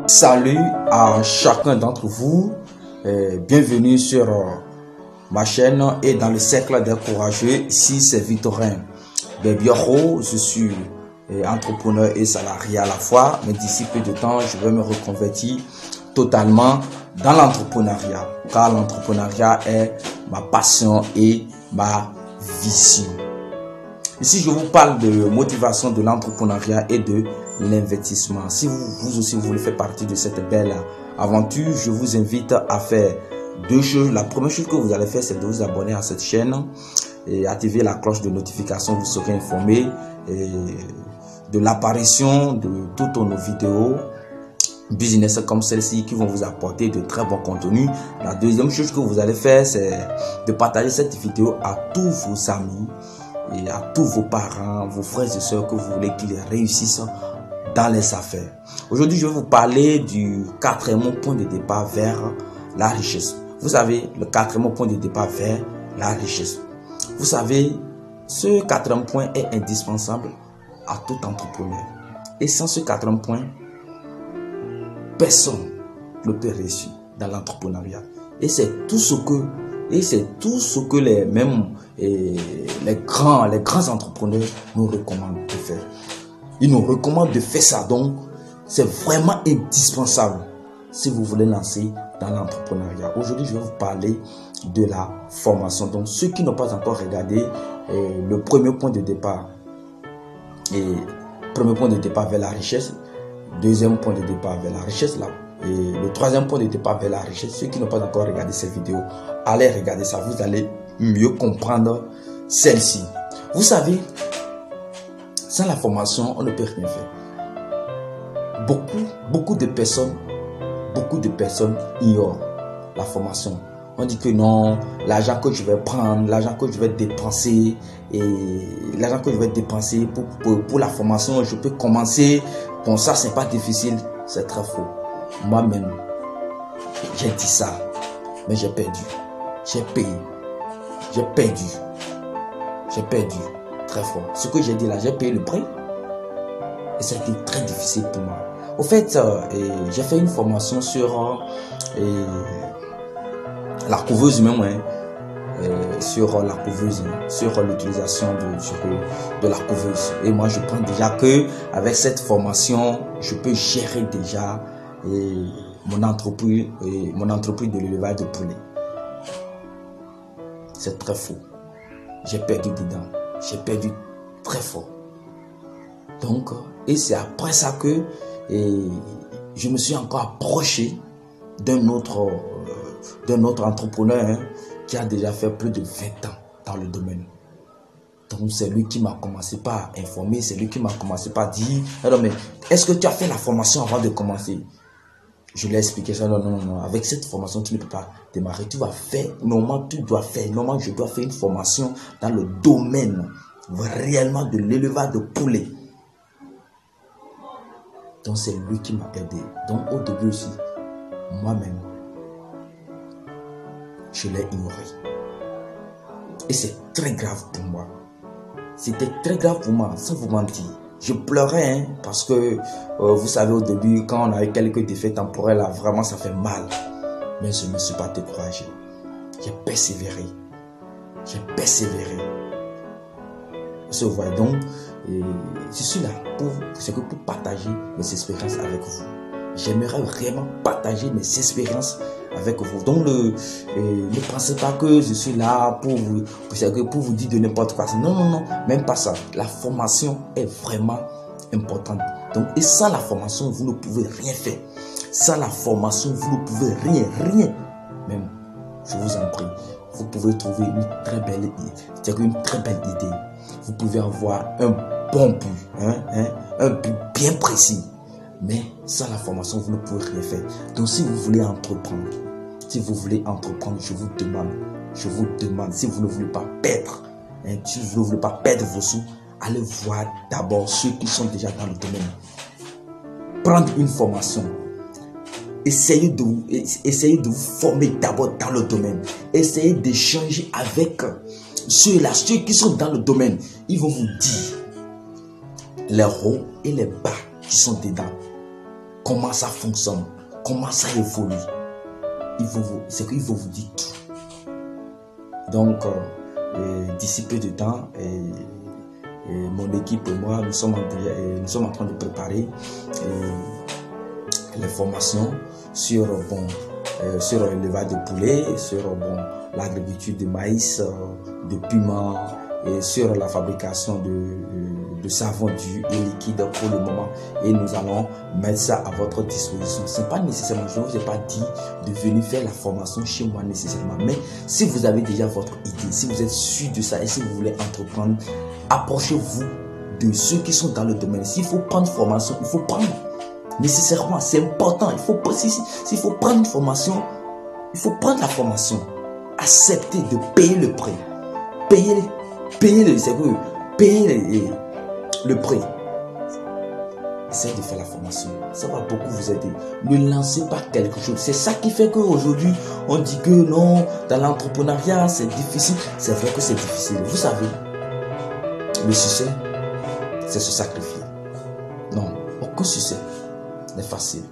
Salut à chacun d'entre vous, bienvenue sur ma chaîne et dans le cercle des courageux. Ici c'est Victorin Bebioro, je suis entrepreneur et salarié à la fois, mais d'ici peu de temps je vais me reconvertir totalement dans l'entrepreneuriat, car l'entrepreneuriat est ma passion et ma vision. Ici, je vous parle de motivation de l'entrepreneuriat et de l'investissement. Si vous aussi vous voulez faire partie de cette belle aventure, je vous invite à faire deux choses. La première chose que vous allez faire, c'est de vous abonner à cette chaîne et activer la cloche de notification. Vous serez informé de l'apparition de toutes nos vidéos business comme celle-ci qui vont vous apporter de très bons contenus. La deuxième chose que vous allez faire, c'est de partager cette vidéo à tous vos amis et à tous vos parents, vos frères et sœurs que vous voulez qu'ils réussissent dans les affaires. Aujourd'hui, je vais vous parler du quatrième point de départ vers la richesse. Vous savez, le quatrième point de départ vers la richesse. Vous savez, ce quatrième point est indispensable à tout entrepreneur. Et sans ce quatrième point, personne ne peut réussir dans l'entrepreneuriat. Et c'est tout ce que les grands entrepreneurs nous recommandent de faire. Ils nous recommandent de faire ça. Donc, c'est vraiment indispensable si vous voulez lancer dans l'entrepreneuriat. Aujourd'hui, je vais vous parler de la formation. Donc, ceux qui n'ont pas encore regardé le premier point de départ, vers la richesse, deuxième point de départ vers la richesse, là, et le troisième point de départ vers la richesse, ceux qui n'ont pas encore regardé cette vidéo, allez regarder ça, vous allez mieux comprendre celle-ci. Vous savez, sans la formation, on ne peut rien faire. Beaucoup de personnes ignorent la formation. On dit que non, l'argent que je vais prendre, l'argent que je vais dépenser, pour la formation, je peux commencer. Bon, ça, c'est pas difficile, c'est très faux. Moi-même, j'ai dit ça, mais j'ai perdu. J'ai payé. J'ai perdu très fort. Ce que j'ai dit là, j'ai payé le prix. Et ça a été très difficile pour moi. Au fait, j'ai fait une formation sur la couveuse même, sur la couveuse, sur l'utilisation de la couveuse. Et moi, je pense déjà que avec cette formation, je peux gérer déjà mon entreprise de l'élevage de poulet. C'est très faux. J'ai perdu dedans. J'ai perdu très fort. Donc, et c'est après ça que je me suis encore approché d'un autre entrepreneur qui a déjà fait plus de 20 ans dans le domaine. Donc, c'est lui qui m'a commencé par informer, c'est lui qui m'a commencé par dire, alors, mais est-ce que tu as fait la formation avant de commencer? Je lui ai expliqué ça, non, avec cette formation, tu ne peux pas démarrer. Tu vas faire, normalement, je dois faire une formation dans le domaine réellement de l'élevage de poulet. Donc, c'est lui qui m'a aidé. Donc, au début aussi, moi-même, je l'ai ignoré. Et c'est très grave pour moi. C'était très grave pour moi, sans vous mentir. Je pleurais, parce que, vous savez, au début, quand on a eu quelques défaites temporaires, là, vraiment, ça fait mal. Mais je ne me suis pas découragé. J'ai persévéré. Vous voyez donc, je suis là pour partager mes expériences avec vous. J'aimerais vraiment partager mes expériences avec vous. Donc, ne pensez pas que je suis là pour vous dire de n'importe quoi. Non, même pas ça. La formation est vraiment importante. Donc, et sans la formation, vous ne pouvez rien faire. Sans la formation, vous ne pouvez rien. Même, je vous en prie, vous pouvez trouver une très belle idée. Vous pouvez avoir un bon but, un but bien précis. Mais sans la formation, vous ne pouvez rien faire. Donc, si vous voulez entreprendre, je vous demande, si vous ne voulez pas perdre, vos sous, allez voir d'abord ceux qui sont déjà dans le domaine. Prendre une formation. Essayez de vous former d'abord dans le domaine. Essayez d'échanger avec ceux qui sont dans le domaine. Ils vont vous dire les hauts et les bas qui sont dedans. comment ça fonctionne, comment ça évolue. C'est qu'il va vous dire tout. Donc, d'ici peu de temps, mon équipe et moi, nous sommes en train de préparer les formations sur l'élevage de poulets, sur l'agriculture de maïs, de piment, et sur la fabrication de savon dur et liquide pour le moment. Et nous allons mettre ça à votre disposition. Ce n'est pas nécessairement, je ne vous ai pas dit de venir faire la formation chez moi nécessairement. Mais si vous avez déjà votre idée, si vous êtes sûr de ça et si vous voulez entreprendre, approchez-vous de ceux qui sont dans le domaine. S'il faut prendre formation, il faut prendre. Nécessairement, c'est important. S'il faut prendre une formation, il faut prendre la formation. Accepter de payer le prix. Payer le prix. Essayez de faire la formation. Ça va beaucoup vous aider. Ne lancez pas quelque chose. C'est ça qui fait qu'aujourd'hui, on dit que non, dans l'entrepreneuriat, c'est difficile. C'est vrai que c'est difficile. Vous savez, le succès, c'est se sacrifier. Non, aucun succès n'est facile.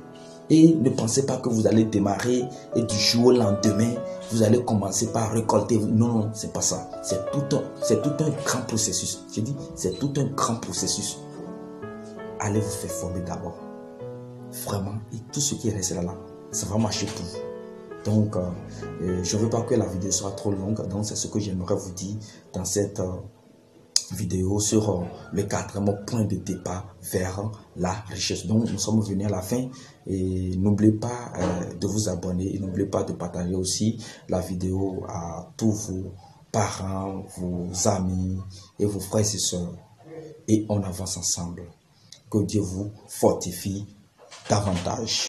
Et ne pensez pas que vous allez démarrer et du jour au lendemain, vous allez commencer par récolter. Non, non, c'est pas ça. C'est tout un grand processus. J'ai dit, c'est tout un grand processus. Allez vous faire former d'abord. Vraiment. Et tout ce qui reste là, ça va marcher pour vous. Donc, je ne veux pas que la vidéo soit trop longue. Donc, c'est ce que j'aimerais vous dire dans cette vidéo sur le quatrième point de départ vers la richesse. Donc, nous sommes venus à la fin et n'oubliez pas de vous abonner et n'oubliez pas de partager aussi la vidéo à tous vos parents, vos amis et vos frères et sœurs. Et on avance ensemble. Que Dieu vous fortifie davantage.